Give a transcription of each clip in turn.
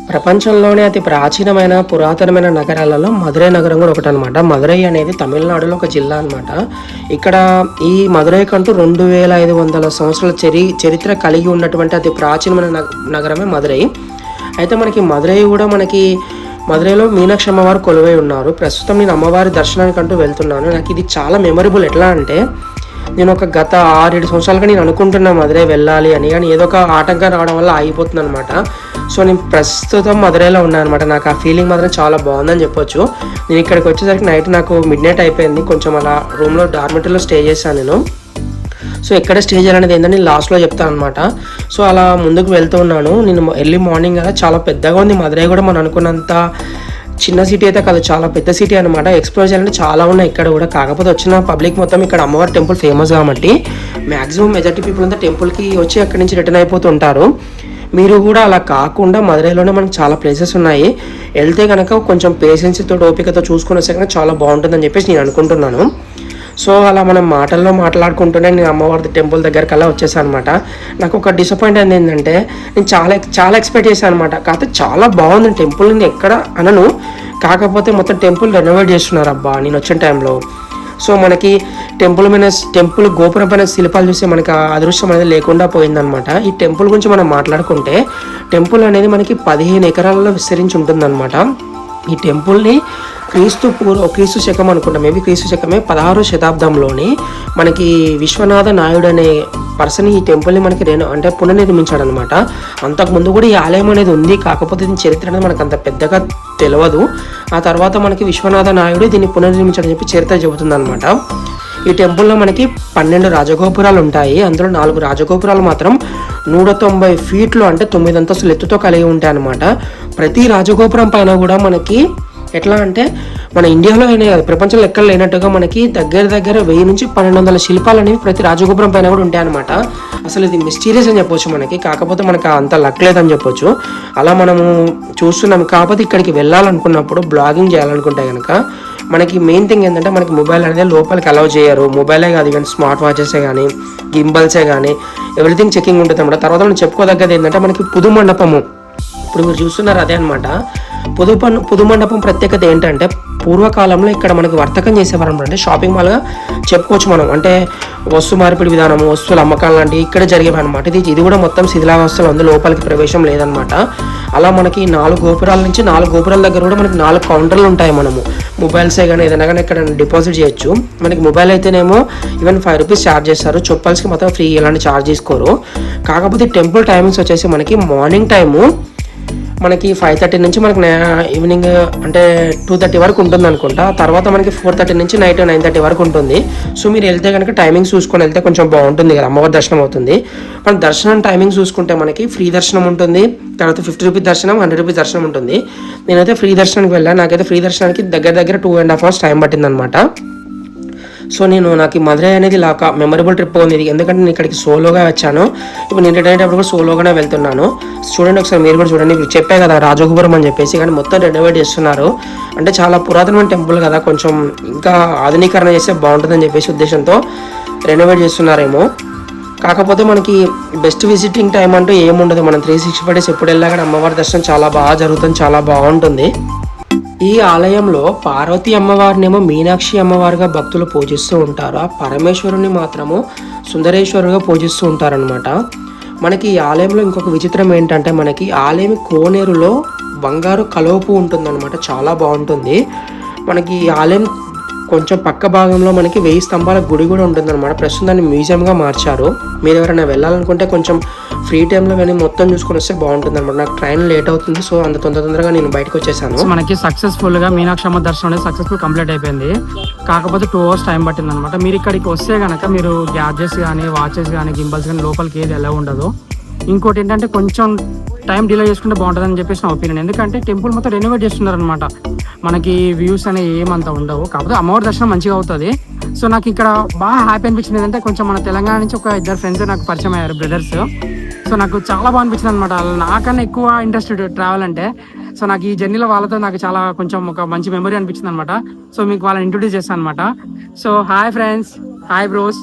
ప్రపంచంలోనే అతి ప్రాచీనమైన పురాతనమైన నగరాలలో మదురై నగరం కూడా ఒకటి అనమాట. మదురై అనేది తమిళనాడులో ఒక జిల్లా అనమాట. ఇక్కడ ఈ మదురైకంటూ 2500 సంవత్సరాల చరిత్ర కలిగి ఉన్నటువంటి అతి ప్రాచీనమైన నగరమే మదురై. అయితే మనకి మదురై కూడా మదురైలో మీనాక్షి అమ్మవారు కొలువై ఉన్నారు. ప్రస్తుతం నేను అమ్మవారి దర్శనానికి అంటూ వెళ్తున్నాను. నాకు ఇది చాలా మెమరబుల్. ఎట్లా అంటే నేను గత 6-7 సంవత్సరాలుగా నేను అనుకుంటున్నా మదురై వెళ్ళాలి అని, కానీ ఏదో ఒక ఆటంకం రావడం వల్ల ఆగిపోతుంది అనమాట. సో నేను ప్రస్తుతం మదురైలో ఉన్నాను అనమాట. నాకు ఆ ఫీలింగ్ మాత్రం చాలా బాగుందని చెప్పొచ్చు. నేను ఇక్కడికి వచ్చేసరికి నైట్ నాకు మిడ్నైట్ అయిపోయింది. కొంచెం అలా రూమ్లో డార్మెటరీలో స్టే చేశాను నేను. సో ఎక్కడ స్టే చేయాలనేది ఏంటంటే నేను లాస్ట్లో చెప్తాను అనమాట. సో అలా ముందుకు వెళ్తూ ఉన్నాను. నేను ఎర్లీ మార్నింగ్ కదా, చాలా పెద్దగా ఉంది మదురై కూడా. మనం అనుకున్నంత చిన్న సిటీ అయితే కాదు, చాలా పెద్ద సిటీ అనమాట. ఎక్స్ప్లోర్ చేయాలంటే చాలా ఉన్నాయి ఇక్కడ కూడా. కాకపోతే వచ్చిన పబ్లిక్ మొత్తం ఇక్కడ అమ్మవారి టెంపుల్ ఫేమస్ కాబట్టి మ్యాక్సిమం మెజారిటీ పీపుల్ అంతా టెంపుల్కి వచ్చి అక్కడి నుంచి రిటర్న్ అయిపోతుంటారు. మీరు కూడా అలా కాకుండా మదురైలోనే మనకు చాలా ప్లేసెస్ ఉన్నాయి. వెళ్తే కనుక కొంచెం పేషెన్స్తో ఓపికతో చూసుకొని వస్తే కనుక చాలా బాగుంటుందని చెప్పేసి నేను అనుకుంటున్నాను. సో అలా మనం మాటల్లో మాట్లాడుకుంటూనే నేను అమ్మవారి టెంపుల్ దగ్గరికి అలా వచ్చేసాను అనమాట. నాకు ఒక డిసప్పాయింట్ అయింది ఏంటంటే నేను చాలా ఎక్స్పెక్ట్ చేశాను అనమాట. కాకపోతే చాలా బాగుంది టెంపుల్. నేను ఎక్కడ అనను, కాకపోతే మొత్తం టెంపుల్ రెనోవేట్ చేస్తున్నారు అబ్బా నేను వచ్చిన టైంలో. సో మనకి టెంపుల్ గోపురం పైన శిల్పాలు చూస్తే మనకి ఆ అదృష్టం అనేది లేకుండా పోయిందనమాట. ఈ టెంపుల్ గురించి మనం మాట్లాడుకుంటే టెంపుల్ అనేది మనకి 15 ఎకరాలలో విస్తరించి ఉంటుందన్నమాట. ఈ టెంపుల్ని క్రీస్తు శకం అనుకుంటా, మేబీ క్రీస్తు శకమే 16వ శతాబ్దంలోని మనకి విశ్వనాథ నాయుడు అనే పర్సన్ ఈ టెంపుల్ని మనకి పునర్నిర్మించాడు అనమాట. అంతకుముందు కూడా ఈ ఆలయం అనేది ఉంది, కాకపోతే దీని చరిత్ర అనేది మనకు అంత పెద్దగా తెలియదు. ఆ తర్వాత మనకి విశ్వనాథ నాయుడు దీన్ని పునర్నిర్మించాడని చెప్పి చరిత్ర చెబుతుంది అనమాట. ఈ టెంపుల్లో మనకి 12 రాజగోపురాలు ఉంటాయి. అందులో 4 రాజగోపురాలు మాత్రం 190 ఫీట్లు అంటే 9 అంతస్తులు ఎత్తుతో కలిగి ఉంటాయి అనమాట. ప్రతి రాజగోపురం పైన కూడా మనకి ఎట్లా అంటే మన ఇండియాలో అయినా కాదు, ప్రపంచంలో ఎక్కడ లేనట్టుగా మనకి దగ్గర 1000 నుంచి 1200 శిల్పాలు అనేవి ప్రతి రాజగోపురం పైన కూడా ఉంటాయి అనమాట. అసలు ఇది మిస్టీరియస్ అని చెప్పొచ్చు మనకి, కాకపోతే మనకు అంత లక్ లేదని చెప్పొచ్చు. అలా మనము చూస్తున్నాం. కాకపోతే ఇక్కడికి వెళ్ళాలనుకున్నప్పుడు బ్లాగింగ్ చేయాలనుకుంటే కనుక మనకి మెయిన్ థింగ్ ఏంటంటే మనకి మొబైల్ అనేది లోపలికి అలౌ చేయరు. మొబైలే కాదు, ఈవెన్ స్మార్ట్ వాచెసే కానీ గింబల్సే కానీ ఎవ్రీథింగ్ చెకింగ్ ఉంటుంది అనమాట. తర్వాత మనం చెప్పుకోదగ్గది ఏంటంటే మనకి పుదు మండపము, ఇప్పుడు మీరు చూస్తున్నారు అదే అనమాట. పుదు మండపం ప్రత్యేకత ఏంటంటే పూర్వకాలంలో ఇక్కడ మనకి వర్తకం చేసేవారు అనమాట. అంటే షాపింగ్ మాల్గా చెప్పుకోవచ్చు మనం. అంటే వస్తు మార్పిడి విధానం, వస్తువుల అమ్మకాలు లాంటివి ఇక్కడ జరిగేవి అనమాట. ఇది కూడా మొత్తం శిథిలావస్థలో ఉంది, లోపలికి ప్రవేశం లేదనమాట. అలా మనకి 4 గోపురాల నుంచి 4 గోపురాల దగ్గర కూడా మనకి 4 కౌంటర్లు ఉంటాయి. మనము మొబైల్సే కానీ ఏదైనా కానీ ఇక్కడ డిపాజిట్ చేయొచ్చు. మనకి మొబైల్ అయితేనేమో ఈవెన్ 5 రూపీస్ ఛార్జ్ చేస్తారు. చెప్పల్స్కి మాత్రం ఫ్రీ, ఎలాంటి ఛార్జ్ తీసుకోరు. కాకపోతే టెంపుల్ టైమింగ్స్ వచ్చేసి మనకి మార్నింగ్ టైము మనకి 5:30 నుంచి మనకి ఈవినింగ్ అంటే 2:30 వరకు ఉంటుంది అనుకుంటా. తర్వాత మనకి 4:30 నుంచి నైట్ 9:30 వరకు ఉంటుంది. సో మీరు వెళ్తే కనుక టైమింగ్స్ చూసుకొని వెళ్తే కొంచెం బాగుంటుంది కదా, అమ్మవారి దర్శనం అవుతుంది. మన దర్శనం టైమింగ్స్ చూసుకుంటే మనకి ఫ్రీ దర్శనం ఉంటుంది, తర్వాత 50 రూపీస్ దర్శనం, 100 రూపీస్ దర్శనం ఉంటుంది. నేనైతే ఫ్రీ దర్శనానికి వెళ్ళాను. నాకైతే ఫ్రీ దర్శనానికి దగ్గర 2.5 hours టైం పట్టింది అనమాట. సో నాకు ఈ మదురై అనేది ఇలా ఒక మెమరబుల్ ట్రిప్ ఉంది. ఎందుకంటే నేను ఇక్కడికి సోలోగా వచ్చాను. ఇప్పుడు నేను రిటర్న్ అయ్యేటప్పుడు కూడా సోలోగానే వెళ్తున్నాను. చూడండి ఒకసారి, మీరు కూడా చూడండి. ఇప్పుడు చెప్పే కదా రాజగోపురం అని చెప్పేసి, కానీ మొత్తం రెనోవేట్ చేస్తున్నారు. అంటే చాలా పురాతనమైన టెంపుల్ కదా, కొంచెం ఇంకా ఆధునీకరణ చేస్తే బాగుంటుందని చెప్పేసి ఉద్దేశంతో రెనోవేట్ చేస్తున్నారేమో. కాకపోతే మనకి బెస్ట్ విజిటింగ్ టైం అంటూ ఏముండదు. మనం 365 days ఎప్పుడు వెళ్ళా కానీ అమ్మవారి దర్శనం చాలా బాగా జరుగుతుంది, చాలా బాగుంటుంది. ఈ ఆలయంలో పార్వతీ అమ్మవారినేమో మీనాక్షి అమ్మవారిగా భక్తులు పూజిస్తూ ఉంటారు. ఆ పరమేశ్వరుని మాత్రము సుందరేశ్వరుగా పూజిస్తూ ఉంటారనమాట. మనకి ఈ ఆలయంలో ఇంకొక విచిత్రం ఏంటంటే మనకి ఆలయం కోనేరులో బంగారు కలువపు ఉంటుందన్నమాట. చాలా బాగుంటుంది. మనకి ఈ ఆలయం కొంచెం పక్క భాగంలో మనకి 1000 స్తంభాల గుడి కూడా ఉంటుందన్నమాట. ప్రస్తుతం దాన్ని మ్యూజియంగా మార్చారు. మీరు ఎవరైనా వెళ్ళాలనుకుంటే కొంచెం ఫ్రీ టైంలో కానీ మొత్తం చూసుకొని వస్తే బాగుంటుంది అనమాట. నాకు ట్రైన్ లేట్ అవుతుంది, సో అంత తొందరగా నేను బయటకు వచ్చేసాను. మనకి సక్సెస్ఫుల్గా మీనాక్షి అమ్మ దర్శనం అనేది సక్సెస్ఫుల్ కంప్లీట్ అయిపోయింది. కాకపోతే 2 hours టైం పట్టింది అనమాట. మీరు ఇక్కడికి వస్తే కనుక మీరు గ్యాడ్జెట్స్ కానీ వాచెస్ కానీ గింబల్స్ కానీ లోపలికి ఏది ఎలా ఉండదు. ఇంకోటి ఏంటంటే కొంచెం టైం డిలే చేసుకుంటే బాగుంటుందని చెప్పేసి నా ఒపీనియన్. ఎందుకంటే టెంపుల్ మొత్తం రెనోవేట్ చేస్తున్నారు అనమాట. మనకి వ్యూస్ అనేవి ఏమంతా ఉండవు, కాకపోతే అమ్మవారి దర్శనం మంచిగా అవుతుంది. సో నాకు ఇక్కడ బాగా హ్యాపీ అనిపించింది ఏంటంటే కొంచెం మన తెలంగాణ నుంచి ఒక 2 ఫ్రెండ్స్ నాకు పరిచయం అయ్యారు, బ్రదర్స్. సో నాకు చాలా బాగా అనిపించింది అనమాట. నాకన్నా ఎక్కువ ఇంట్రెస్ట్ ట్రావెల్ అంటే. సో నాకు ఈ జర్నీలో వాళ్ళతో నాకు చాలా కొంచెం ఒక మంచి మెమరీ అనిపించింది అనమాట. సో మీకు వాళ్ళని ఇంట్రొడ్యూస్ చేస్తాను అనమాట. So hi friends, hi bros,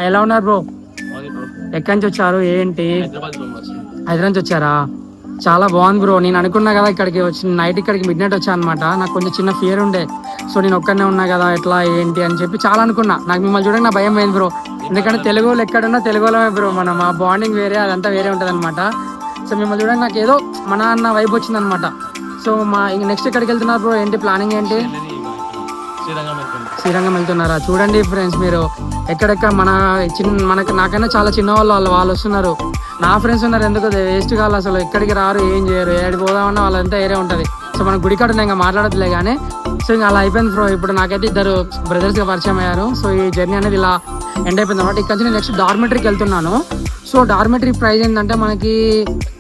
ఎలా ఉన్నారు బ్రో? ఎక్కడి నుంచి వచ్చారు, ఏంటి? హైదరాబాద్ నుంచి వచ్చారా? చాలా బాగుంది బ్రో. నేను అనుకున్నా కదా ఇక్కడికి వచ్చి నైట్ ఇక్కడికి మిడ్ నైట్ వచ్చా అనమాట. నాకు కొంచెం చిన్న ఫియర్ ఉండే, సో నేను ఒక్కనే ఉన్నా కదా ఎట్లా ఏంటి అని చెప్పి చాలా అనుకున్నా. నాకు మిమ్మల్ని చూడండి నా భయం పోయింది బ్రో. ఎందుకంటే తెలుగు వాళ్ళు ఎక్కడున్నా తెలుగులోనే బ్రో, మనం ఆ బాండింగ్ వేరే, అదంతా వేరే ఉంటుంది అనమాట. సో మిమ్మల్ని చూడండి నాకు ఏదో మన అన్న వైబ్ వచ్చింది అనమాట. సో మా నెక్స్ట్ ఎక్కడికి వెళ్తున్నారు బ్రో, ఏంటి ప్లానింగ్ ఏంటి? శ్రీరంగం వెళ్తున్నారా? చూడండి ఫ్రెండ్స్, మీరు ఎక్కడెక్కడ మనకి నాకైనా చాలా చిన్న వాళ్ళు వస్తున్నారు. నా ఫ్రెండ్స్ ఉన్నారు, ఎందుకు వేస్ట్ కావాలి అసలు, ఎక్కడికి రారు, ఏం చేయరు, ఏడికి పోదామన్నా వాళ్ళంతా ఏరే ఉంటుంది. సో మనం గుడికాడ ఇంకా మాట్లాడట్లే కానీ. సో ఇంకా అలా అయిపోయింది బ్రో. ఇప్పుడు నాకైతే ఇద్దరు బ్రదర్స్గా పరిచయం అయ్యారు. సో ఈ జర్నీ అనేది ఇలా ఎండ్ అయిపోయింది అనమాట. ఇక్కడ నుంచి నెక్స్ట్ డార్మెటరీకి వెళ్తున్నాను. సో డార్మెటరీ ప్రైస్ ఏంటంటే మనకి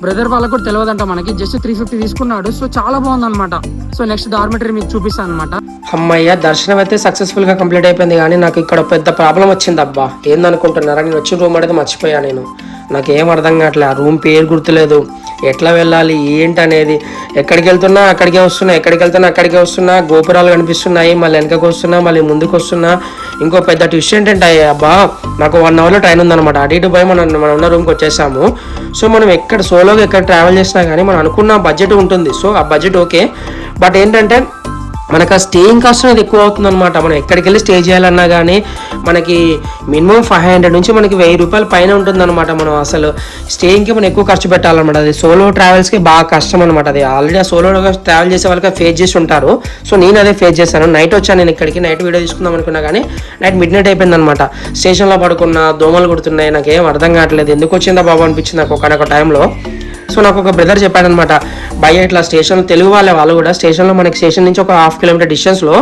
బ్రదర్ వాళ్ళకు కూడా తెలియదంట, మనకి జస్ట్ 350 తీసుకున్నాడు. సో చాలా బాగుంది అనమాట. సో నెక్స్ట్ డార్మెటరీ మీకు చూపిస్తాను అనమాట. అమ్మయ్య, దర్శనం అయితే సక్సెస్ఫుల్గా కంప్లీట్ అయిపోయింది. కానీ నాకు ఇక్కడ పెద్ద ప్రాబ్లం వచ్చింది అబ్బా. ఏందనుకుంటున్నారా, నేను వచ్చిన రూమ్ అనేది మర్చిపోయా. నాకేం అర్థం కావట్లే, ఆ రూమ్ పేరు గుర్తులేదు, ఎట్లా వెళ్ళాలి ఏంటి అనేది. ఎక్కడికి వెళ్తున్నా అక్కడికే వస్తున్నా, ఎక్కడికి వెళ్తున్నా అక్కడికే వస్తున్నా. గోపురాలు కనిపిస్తున్నాయి, మళ్ళీ వెనకకి వస్తున్నా, మళ్ళీ ముందుకు వస్తున్నా. ఇంకో పెద్ద ట్విస్ట్ ఏంటంటే అబ్బా, నాకు 1 అవర్లో ట్రైన్ ఉందన్నమాట. అటు ఇటు పోయి మనం ఉన్న రూమ్కి వచ్చేసాము. సో మనం ఎక్కడ సోలోగా ఎక్కడ ట్రావెల్ చేసినా కానీ మనం అనుకున్న బడ్జెట్ ఉంటుంది. సో ఆ బడ్జెట్ ఓకే, బట్ ఏంటంటే మనకు ఆ స్టేయింగ్ కాస్ట్ అనేది ఎక్కువ అవుతుంది అనమాట. మనం ఎక్కడికి వెళ్ళి స్టే చేయాలన్నా కానీ మనకి మినిమం 500 నుంచి మనకి 1000 రూపాయల పైన ఉంటుంది అనమాట. మనం అసలు స్టేయింగ్కి మనం ఎక్కువ ఖర్చు పెట్టాలన్నమాట. అది సోలో ట్రావెల్స్కి బాగా కష్టం అనమాట. అది ఆల్రెడీ ఆ సోలోగా ట్రావెల్ చేసే వాళ్ళకి ఫేస్ చేసి ఉంటారు. సో నేను అదే ఫేస్ చేశాను. నైట్ వచ్చాను నేను ఇక్కడికి, నైట్ వీడియో తీసుకుందాం అనుకున్నా కానీ నైట్ మిడ్ నైట్ అయిపోయింది అనమాట. స్టేషన్లో పడుకున్న, దోమలు కుడుతున్నాయి, నాకు ఏం అర్థం కావట్లేదు, ఎందుకు వచ్చిందా బాబు అనిపించింది నాకు ఒక టైంలో. సో నాకు ఒక బ్రదర్ చెప్పాడనమాట, భయ్య ఇట్లా స్టేషన్, తెలుగు వాళ్ళు కూడా స్టేషన్లో మనకి స్టేషన్ నుంచి ఒక 1/2 కిలోమీటర్ డిస్టెన్స్లో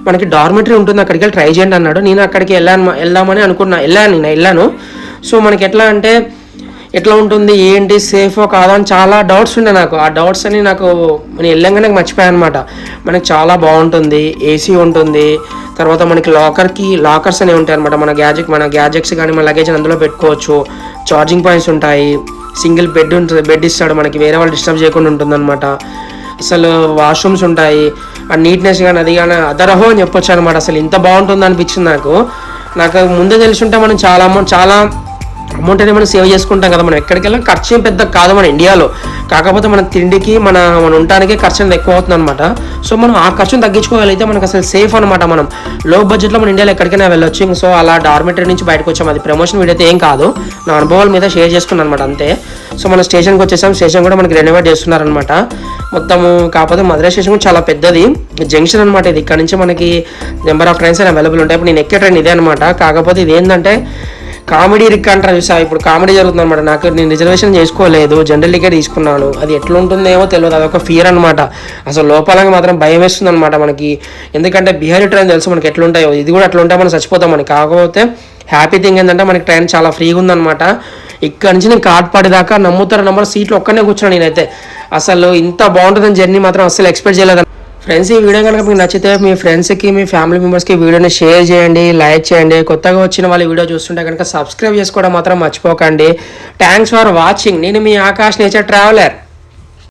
మనకి డార్మెటరీ ఉంటుంది, అక్కడికి వెళ్ళి ట్రై చేయండి అన్నాడు. నేను అక్కడికి వెళ్దామని అనుకున్నా, వెళ్ళాను. సో మనకి ఎట్లా ఉంటుంది, ఏంటి, సేఫో కాదా అని చాలా డౌట్స్ ఉండే నాకు. ఆ డౌట్స్ అని నేను వెళ్ళంగానే మర్చిపోయాను అనమాట. మనకి చాలా బాగుంటుంది, ఏసీ ఉంటుంది, తర్వాత మనకి లాకర్స్ అనేవి ఉంటాయి అనమాట. మన గ్యాజెట్స్ కానీ మన లగేజ్ అందులో పెట్టుకోవచ్చు. ఛార్జింగ్ పాయింట్స్ ఉంటాయి, సింగిల్ బెడ్ ఇస్తాడు మనకి, వేరే వాళ్ళు డిస్టర్బ్ చేయకుండా ఉంటుందన్నమాట. అసలు వాష్రూమ్స్ ఉంటాయి, ఆ నీట్నెస్ కానీ అది కానీ అదరహో అని చెప్పొచ్చు అనమాట. అసలు ఇంత బాగుంటుంది అనిపించింది నాకు ముందే తెలుసుంటే మనం చాలా అమౌంట్ అనేది మనం సేవ్ చేసుకుంటాం కదా. మనం ఎక్కడికి వెళ్ళాం, ఖర్చు ఏం పెద్ద కాదు మన ఇండియాలో, కాకపోతే మన తిండికి మన ఉండటానికి ఖర్చు అనేది ఎక్కువ అవుతుంది అనమాట. సో మనం ఆ ఖర్చును తగ్గించుకోగలిగితే మనకు అసలు సేఫ్ అనమాట. మనం లో బడ్జెట్లో మన ఇండియాలో ఎక్కడికైనా వెళ్ళొచ్చు. సో అలా డార్మెటరీ నుంచి బయటకు వచ్చాం. అది ప్రమోషన్ వీడియో అయితే ఏం కాదు, నా అనుభవాల మీద షేర్ చేసుకున్నాను అనమాట అంతే. సో మనం స్టేషన్కి వచ్చేసాం. స్టేషన్ కూడా మనకి రెనోవేట్ చేస్తున్నారనమాట మొత్తము. కాకపోతే మధురై స్టేషన్ కూడా చాలా పెద్దది జంక్షన్ అనమాట. ఇది ఇక్కడ నుంచి మనకి నెంబర్ ఆఫ్ ట్రైన్స్ అవైలబుల్ ఉంటాయి. ఇప్పుడు నేను ఎక్కే ట్రైన్ ఇదే అనమాట. కాకపోతే ఇది ఏంటంటే కామెడీ రిక్ అంటారు చూసా, ఇప్పుడు కామెడీ జరుగుతుంది అనమాట. నేను రిజర్వేషన్ చేసుకోలేదు, జనరల్ టికెట్ తీసుకున్నాను. అది ఎట్లా ఉంటుందేమో తెలియదు, అదొక ఫియర్ అనమాట. అసలు లోపలంగా మాత్రం భయం వేస్తుంది అనమాట మనకి. ఎందుకంటే బిహారీ ట్రైన్ తెలుసు మనకి ఎట్లుంటాయో, ఇది కూడా అట్లా ఉంటాయి, మనం చచ్చిపోతాం మనకి. కాకపోతే హ్యాపీ థింగ్ ఏంటంటే మనకి ట్రైన్ చాలా ఫ్రీగా ఉందన్నమాట. ఇక్కడ నుంచి నేను కాట్పాడి దాకా నమ్ముతారు సీట్లు ఒక్కనే కూర్చున్నాను నేనైతే. అసలు ఇంత బాగుంటుందని జర్నీ మాత్రం అసలు ఎక్స్పెక్ట్ చేయలేదు. ఫ్రెండ్స్, ఈ వీడియో కనుక మీకు నచ్చితే మీ ఫ్రెండ్స్కి, మీ ఫ్యామిలీ మెంబర్స్కి వీడియోని షేర్ చేయండి, లైక్ చేయండి. కొత్తగా వచ్చిన వాళ్ళు వీడియో చూస్తుంటే కనుక సబ్స్క్రైబ్ చేసుకోవడం మాత్రం మర్చిపోకండి. Thanks for watching. నేను మీ ఆకాష్ నేచర్ ట్రావెలర్.